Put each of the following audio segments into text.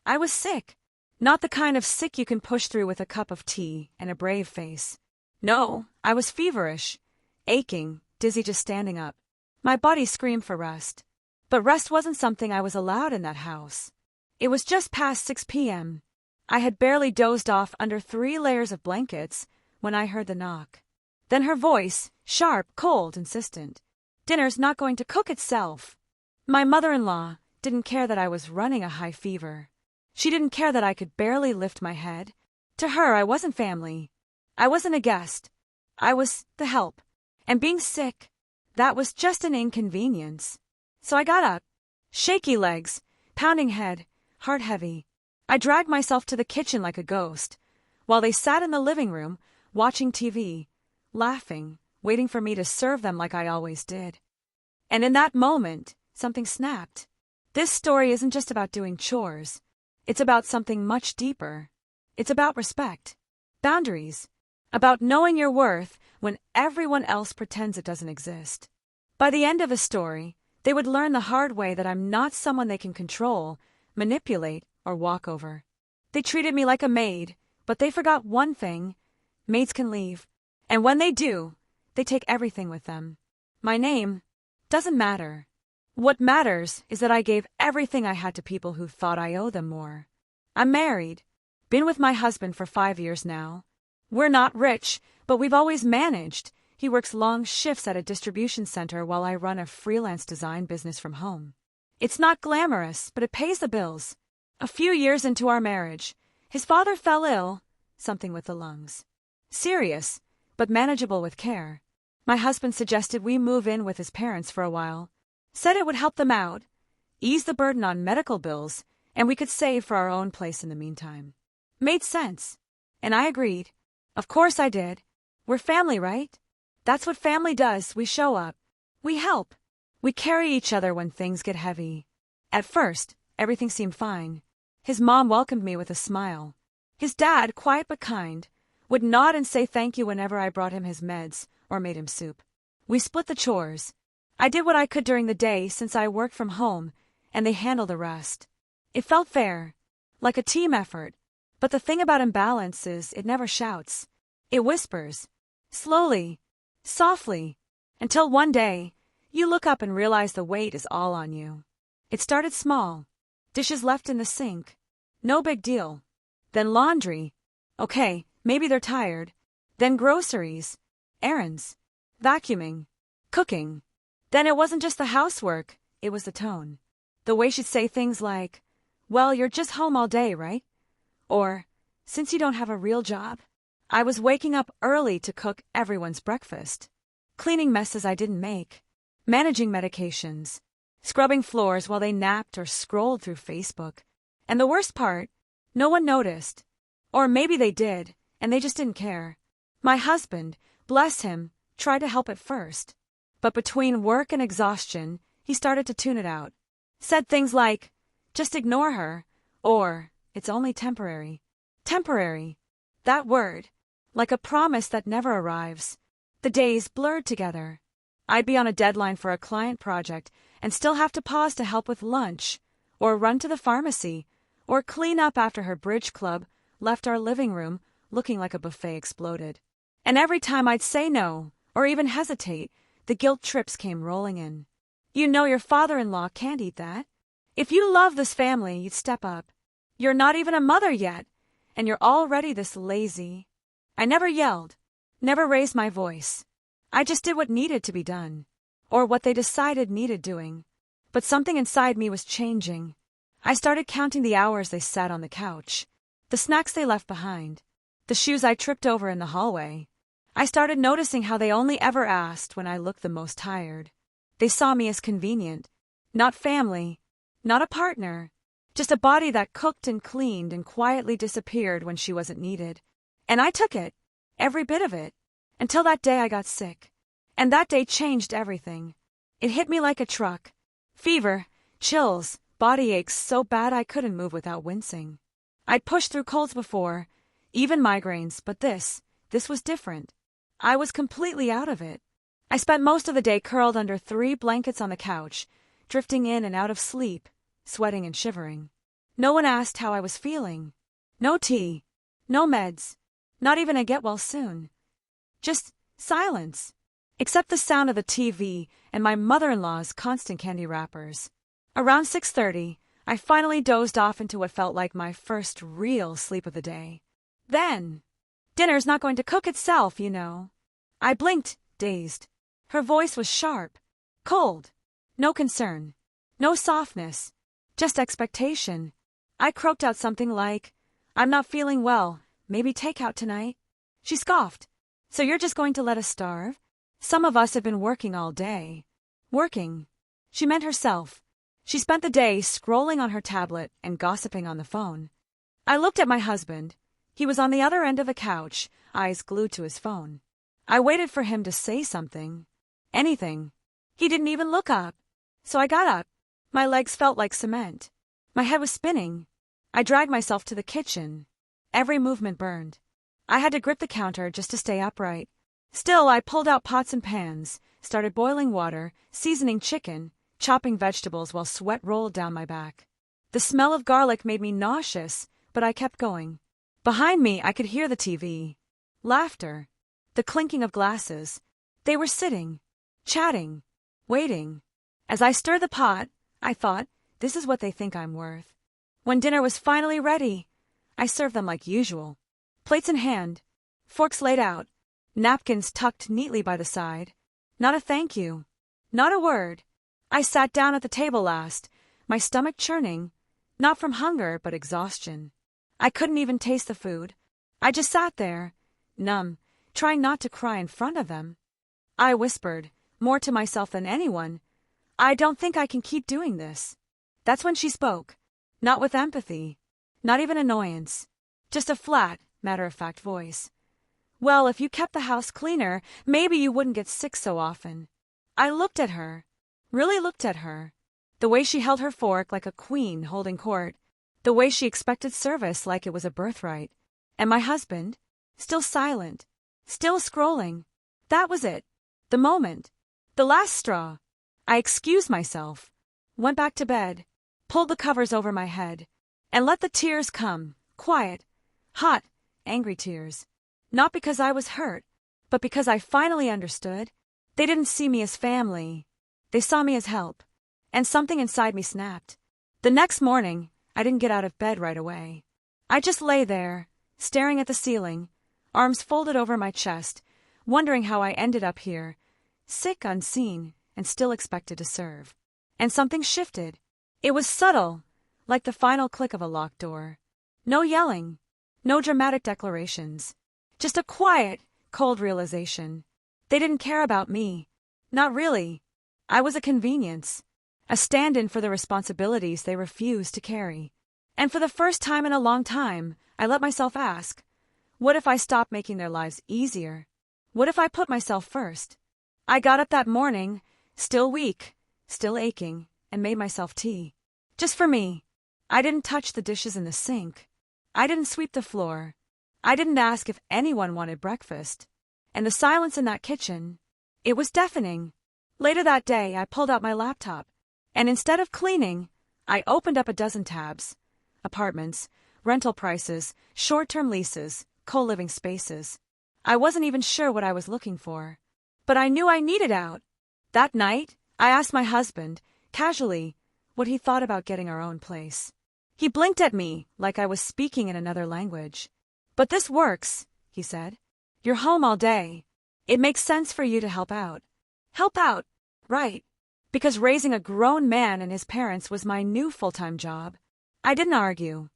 I was sick. Not the kind of sick you can push through with a cup of tea and a brave face. No, I was feverish, aching, dizzy just standing up. My body screamed for rest. But rest wasn't something I was allowed in that house. It was just past 6 p.m. I had barely dozed off under 3 layers of blankets when I heard the knock. Then her voice, sharp, cold, insistent. Dinner's not going to cook itself. My mother-in-law didn't care that I was running a high fever. She didn't care that I could barely lift my head. To her, I wasn't family. I wasn't a guest. I was the help. And being sick, that was just an inconvenience. So I got up, shaky legs, pounding head, heart heavy. I dragged myself to the kitchen like a ghost, while they sat in the living room, watching TV, laughing, waiting for me to serve them like I always did. And in that moment, something snapped. This story isn't just about doing chores. It's about something much deeper. It's about respect, boundaries, about knowing your worth when everyone else pretends it doesn't exist. By the end of a story, they would learn the hard way that I'm not someone they can control, manipulate, or walk over. They treated me like a maid, but they forgot one thing. Maids can leave. And when they do, they take everything with them. My name doesn't matter. What matters is that I gave everything I had to people who thought I owe them more. I'm married. Been with my husband for 5 years now. We're not rich, but we've always managed. He works long shifts at a distribution center while I run a freelance design business from home. It's not glamorous, but it pays the bills. A few years into our marriage, his father fell ill, something with the lungs. Serious, but manageable with care. My husband suggested we move in with his parents for a while. Said it would help them out, ease the burden on medical bills, and we could save for our own place in the meantime. Made sense. And I agreed. Of course I did. We're family, right? That's what family does. We show up. We help. We carry each other when things get heavy. At first, everything seemed fine. His mom welcomed me with a smile. His dad, quiet but kind, would nod and say thank you whenever I brought him his meds or made him soup. We split the chores. I did what I could during the day since I worked from home, and they handled the rest. It felt fair, like a team effort. But the thing about imbalance is it never shouts. It whispers, slowly, softly, until one day, you look up and realize the weight is all on you. It started small. Dishes left in the sink. No big deal. Then laundry. Okay, maybe they're tired. Then groceries, errands, vacuuming, cooking. Then it wasn't just the housework, it was the tone. The way she'd say things like, well, you're just home all day, right? Or, since you don't have a real job. I was waking up early to cook everyone's breakfast. Cleaning messes I didn't make. Managing medications. Scrubbing floors while they napped or scrolled through Facebook. And the worst part, no one noticed. Or maybe they did, and they just didn't care. My husband, bless him, tried to help at first. But between work and exhaustion, he started to tune it out. Said things like, just ignore her, or, it's only temporary. Temporary. That word. Like a promise that never arrives. The days blurred together. I'd be on a deadline for a client project and still have to pause to help with lunch, or run to the pharmacy, or clean up after her bridge club left our living room looking like a buffet exploded. And every time I'd say no, or even hesitate, the guilt trips came rolling in. You know your father-in-law can't eat that. If you love this family, you'd step up. You're not even a mother yet, and you're already this lazy. I never yelled, never raised my voice. I just did what needed to be done, or what they decided needed doing. But something inside me was changing. I started counting the hours they sat on the couch, the snacks they left behind, the shoes I tripped over in the hallway. I started noticing how they only ever asked when I looked the most tired. They saw me as convenient, not family, not a partner, just a body that cooked and cleaned and quietly disappeared when she wasn't needed. And I took it, every bit of it, until that day I got sick. And that day changed everything. It hit me like a truck. Fever, chills, body aches so bad I couldn't move without wincing. I'd pushed through colds before, even migraines, but this was different. I was completely out of it. I spent most of the day curled under 3 blankets on the couch, drifting in and out of sleep, sweating and shivering. No one asked how I was feeling. No tea. No meds. Not even a get well soon. Just silence. Except the sound of the TV and my mother-in-law's constant candy wrappers. Around 6:30, I finally dozed off into what felt like my first real sleep of the day. Then, dinner's not going to cook itself, you know. I blinked, dazed. Her voice was sharp, cold. No concern. No softness. Just expectation. I croaked out something like, "I'm not feeling well. Maybe takeout tonight." She scoffed. "So you're just going to let us starve? Some of us have been working all day." Working. She meant herself. She spent the day scrolling on her tablet and gossiping on the phone. I looked at my husband. He was on the other end of the couch, eyes glued to his phone. I waited for him to say something. Anything. He didn't even look up. So I got up. My legs felt like cement. My head was spinning. I dragged myself to the kitchen. Every movement burned. I had to grip the counter just to stay upright. Still, I pulled out pots and pans, started boiling water, seasoning chicken, chopping vegetables while sweat rolled down my back. The smell of garlic made me nauseous, but I kept going. Behind me, I could hear the TV. Laughter. The clinking of glasses. They were sitting, chatting, waiting. As I stirred the pot, I thought, this is what they think I'm worth. When dinner was finally ready, I served them like usual. Plates in hand, forks laid out, napkins tucked neatly by the side. Not a thank you. Not a word. I sat down at the table last, my stomach churning, not from hunger but exhaustion. I couldn't even taste the food. I just sat there, numb, trying not to cry in front of them. I whispered, more to myself than anyone, "I don't think I can keep doing this." That's when she spoke, not with empathy, not even annoyance, just a flat, matter-of-fact voice. "Well, if you kept the house cleaner, maybe you wouldn't get sick so often." I looked at her, really looked at her. The way she held her fork like a queen holding court. The way she expected service like it was a birthright. And my husband, still silent, still scrolling. That was it. The moment. The last straw. I excused myself, went back to bed, pulled the covers over my head, and let the tears come, quiet, hot, angry tears. Not because I was hurt, but because I finally understood. They didn't see me as family. They saw me as help. And something inside me snapped. The next morning, I didn't get out of bed right away. I just lay there, staring at the ceiling, arms folded over my chest, wondering how I ended up here, sick unseen and still expected to serve. And something shifted. It was subtle, like the final click of a locked door. No yelling, no dramatic declarations. Just a quiet, cold realization. They didn't care about me. Not really. I was a convenience. A stand-in for the responsibilities they refused to carry. And for the first time in a long time, I let myself ask, what if I stopped making their lives easier? What if I put myself first? I got up that morning, still weak, still aching, and made myself tea. Just for me. I didn't touch the dishes in the sink. I didn't sweep the floor. I didn't ask if anyone wanted breakfast. And the silence in that kitchen, it was deafening. Later that day, I pulled out my laptop. And instead of cleaning, I opened up a dozen tabs. Apartments, rental prices, short-term leases, co-living spaces. I wasn't even sure what I was looking for. But I knew I needed out. That night, I asked my husband, casually, what he thought about getting our own place. He blinked at me like I was speaking in another language. "But this works," he said. "You're home all day. It makes sense for you to help out." Help out, right. Because raising a grown man and his parents was my new full-time job. I didn't argue.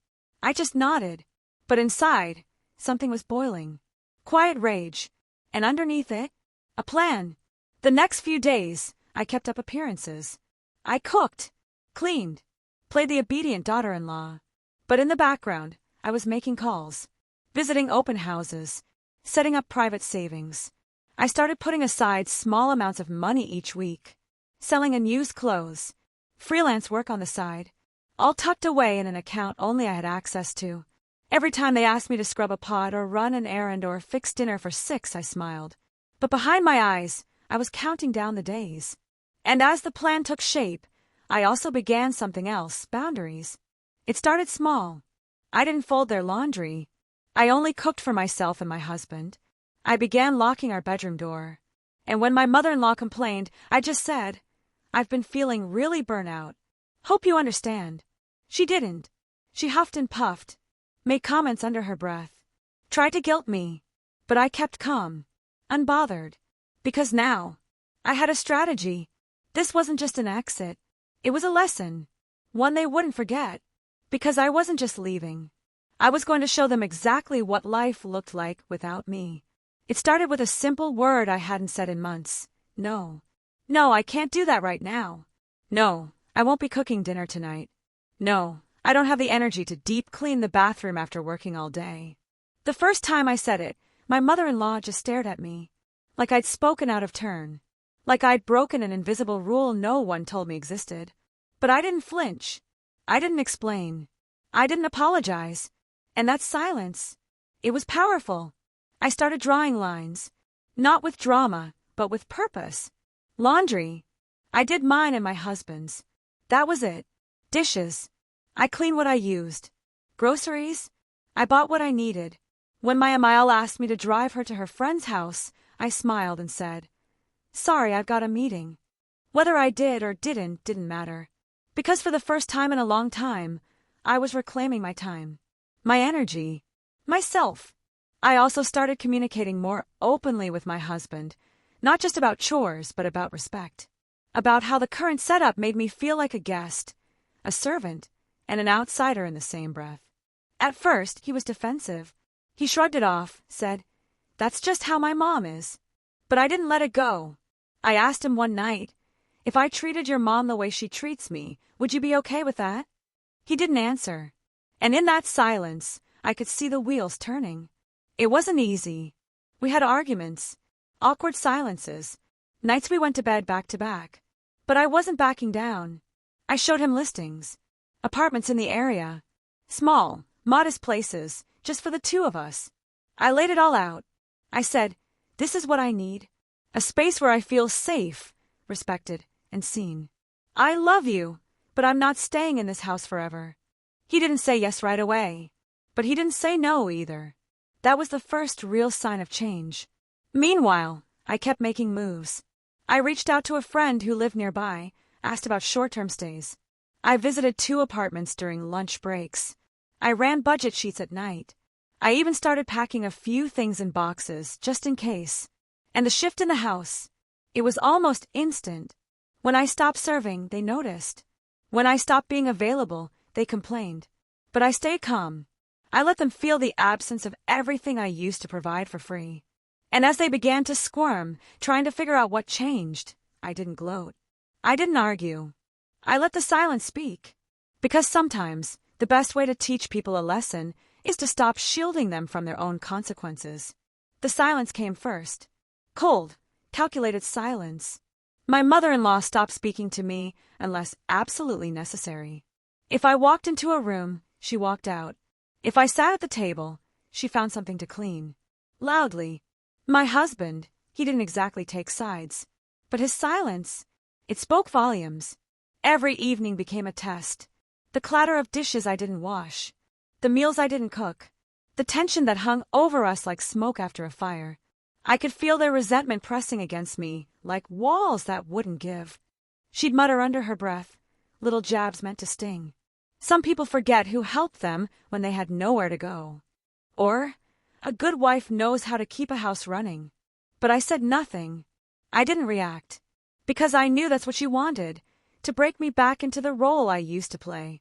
I just nodded. But inside, something was boiling. Quiet rage. And underneath it, a plan. The next few days, I kept up appearances. I cooked, cleaned, played the obedient daughter-in-law. But in the background, I was making calls, visiting open houses, setting up private savings. I started putting aside small amounts of money each week. Selling unused clothes, freelance work on the side, all tucked away in an account only I had access to. Every time they asked me to scrub a pot or run an errand or fix dinner for 6, I smiled. But behind my eyes, I was counting down the days. And as the plan took shape, I also began something else, boundaries. It started small. I didn't fold their laundry. I only cooked for myself and my husband. I began locking our bedroom door. And when my mother-in-law complained, I just said, "I've been feeling really burnt out. Hope you understand." She didn't. She huffed and puffed, made comments under her breath, tried to guilt me, but I kept calm, unbothered, because now I had a strategy. This wasn't just an exit. It was a lesson, one they wouldn't forget, because I wasn't just leaving. I was going to show them exactly what life looked like without me. It started with a simple word I hadn't said in months. No. No, I can't do that right now. No, I won't be cooking dinner tonight. No, I don't have the energy to deep clean the bathroom after working all day. The first time I said it, my mother-in-law just stared at me, like I'd spoken out of turn, like I'd broken an invisible rule no one told me existed. But I didn't flinch. I didn't explain. I didn't apologize. And that silence, it was powerful. I started drawing lines, not with drama, but with purpose. Laundry. I did mine and my husband's. That was it. Dishes. I cleaned what I used. Groceries. I bought what I needed. When my Amael asked me to drive her to her friend's house, I smiled and said, "Sorry, I've got a meeting." Whether I did or didn't matter. Because for the first time in a long time, I was reclaiming my time, my energy, myself. I also started communicating more openly with my husband, not just about chores, but about respect. About how the current setup made me feel like a guest, a servant, and an outsider in the same breath. At first, he was defensive. He shrugged it off, said, "That's just how my mom is." But I didn't let it go. I asked him one night, "If I treated your mom the way she treats me, would you be okay with that?" He didn't answer. And in that silence, I could see the wheels turning. It wasn't easy. We had arguments, awkward silences, nights we went to bed back to back. But I wasn't backing down. I showed him listings, apartments in the area, small, modest places, just for the two of us. I laid it all out. I said, "This is what I need. A space where I feel safe, respected, and seen. I love you, but I'm not staying in this house forever." He didn't say yes right away, but he didn't say no either. That was the first real sign of change. Meanwhile, I kept making moves. I reached out to a friend who lived nearby, asked about short-term stays. I visited 2 apartments during lunch breaks. I ran budget sheets at night. I even started packing a few things in boxes, just in case. And the shift in the house, it was almost instant. When I stopped serving, they noticed. When I stopped being available, they complained. But I stayed calm. I let them feel the absence of everything I used to provide for free. And as they began to squirm, trying to figure out what changed, I didn't gloat. I didn't argue. I let the silence speak. Because sometimes, the best way to teach people a lesson is to stop shielding them from their own consequences. The silence came first. Cold, calculated silence. My mother-in-law stopped speaking to me unless absolutely necessary. If I walked into a room, she walked out. If I sat at the table, she found something to clean. Loudly. My husband, he didn't exactly take sides. But his silence, it spoke volumes. Every evening became a test. The clatter of dishes I didn't wash. The meals I didn't cook. The tension that hung over us like smoke after a fire. I could feel their resentment pressing against me, like walls that wouldn't give. She'd mutter under her breath, little jabs meant to sting. Some people forget who helped them when they had nowhere to go. Or, a good wife knows how to keep a house running. But I said nothing. I didn't react. Because I knew that's what she wanted, to break me back into the role I used to play.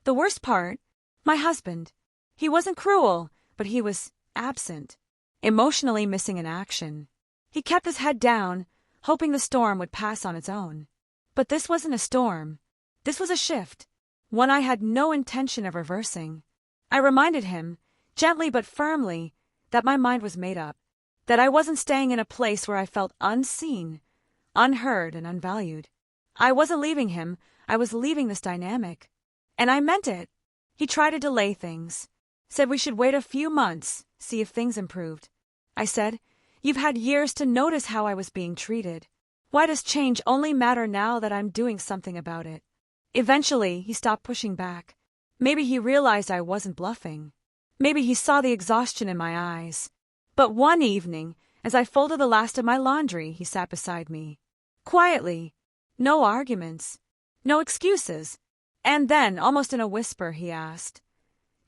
The worst part, my husband. He wasn't cruel, but he was absent. Emotionally missing in action. He kept his head down, hoping the storm would pass on its own. But this wasn't a storm. This was a shift, one I had no intention of reversing. I reminded him, gently but firmly, that my mind was made up, that I wasn't staying in a place where I felt unseen, unheard, and unvalued. I wasn't leaving him, I was leaving this dynamic. And I meant it. He tried to delay things, said we should wait a few months, see if things improved. I said, "You've had years to notice how I was being treated. Why does change only matter now that I'm doing something about it?" Eventually, he stopped pushing back. Maybe he realized I wasn't bluffing. Maybe he saw the exhaustion in my eyes. But one evening, as I folded the last of my laundry, he sat beside me. Quietly. No arguments. No excuses. And then, almost in a whisper, he asked,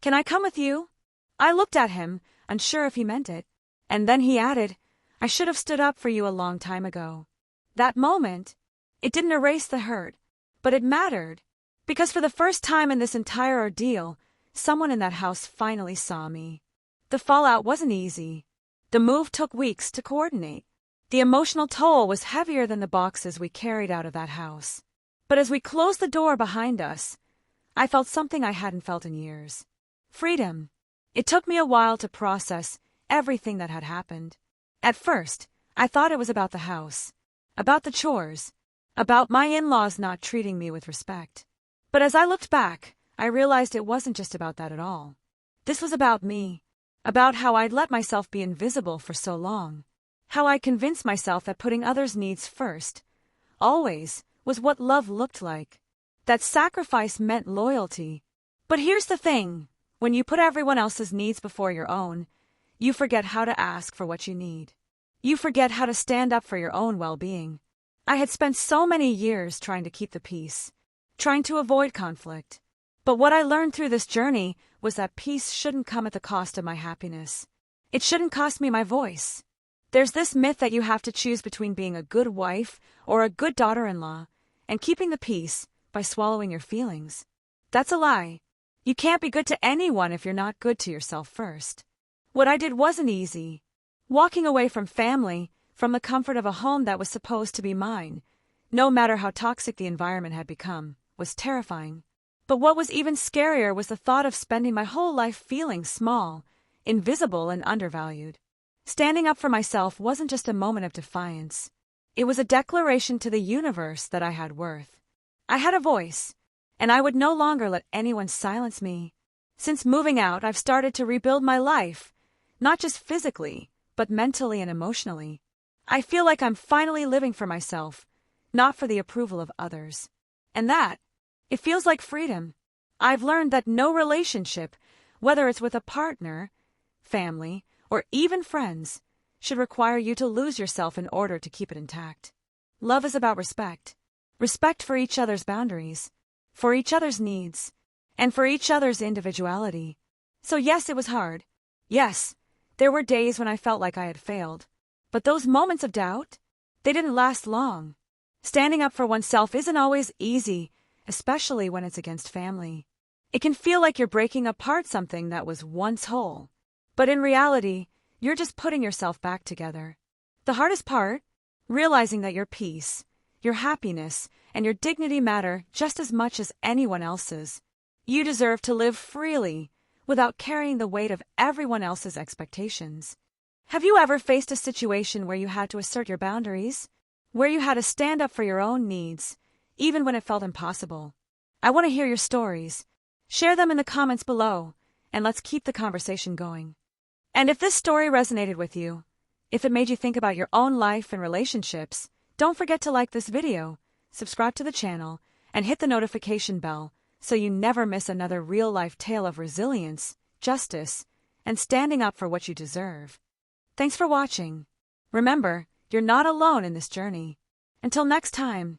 "Can I come with you?" I looked at him, unsure if he meant it. And then he added, "I should have stood up for you a long time ago." That moment, it didn't erase the hurt, but it mattered. Because for the first time in this entire ordeal, someone in that house finally saw me. The fallout wasn't easy. The move took weeks to coordinate. The emotional toll was heavier than the boxes we carried out of that house. But as we closed the door behind us, I felt something I hadn't felt in years. Freedom. It took me a while to process everything that had happened. At first, I thought it was about the house, about the chores, about my in-laws not treating me with respect. But as I looked back, I realized it wasn't just about that at all. This was about me, about how I'd let myself be invisible for so long, how I convinced myself that putting others' needs first, always, was what love looked like, that sacrifice meant loyalty. But here's the thing, when you put everyone else's needs before your own, you forget how to ask for what you need. You forget how to stand up for your own well-being. I had spent so many years trying to keep the peace, trying to avoid conflict. But what I learned through this journey was that peace shouldn't come at the cost of my happiness. It shouldn't cost me my voice. There's this myth that you have to choose between being a good wife or a good daughter-in-law and keeping the peace by swallowing your feelings. That's a lie. You can't be good to anyone if you're not good to yourself first. What I did wasn't easy. Walking away from family, from the comfort of a home that was supposed to be mine, no matter how toxic the environment had become, was terrifying. But what was even scarier was the thought of spending my whole life feeling small, invisible, and undervalued. Standing up for myself wasn't just a moment of defiance. It was a declaration to the universe that I had worth. I had a voice, and I would no longer let anyone silence me. Since moving out, I've started to rebuild my life, not just physically, but mentally and emotionally. I feel like I'm finally living for myself, not for the approval of others. And that, it feels like freedom. I've learned that no relationship, whether it's with a partner, family, or even friends, should require you to lose yourself in order to keep it intact. Love is about respect. Respect for each other's boundaries, for each other's needs, and for each other's individuality. So yes, it was hard. Yes, there were days when I felt like I had failed. But those moments of doubt, they didn't last long. Standing up for oneself isn't always easy, especially when it's against family. It can feel like you're breaking apart something that was once whole. But in reality, you're just putting yourself back together. The hardest part? Realizing that your peace, your happiness, and your dignity matter just as much as anyone else's. You deserve to live freely, without carrying the weight of everyone else's expectations. Have you ever faced a situation where you had to assert your boundaries? Where you had to stand up for your own needs, even when it felt impossible? I want to hear your stories. Share them in the comments below, and let's keep the conversation going. And if this story resonated with you, if it made you think about your own life and relationships, don't forget to like this video, subscribe to the channel, and hit the notification bell so you never miss another real-life tale of resilience, justice, and standing up for what you deserve. Thanks for watching. Remember, you're not alone in this journey. Until next time.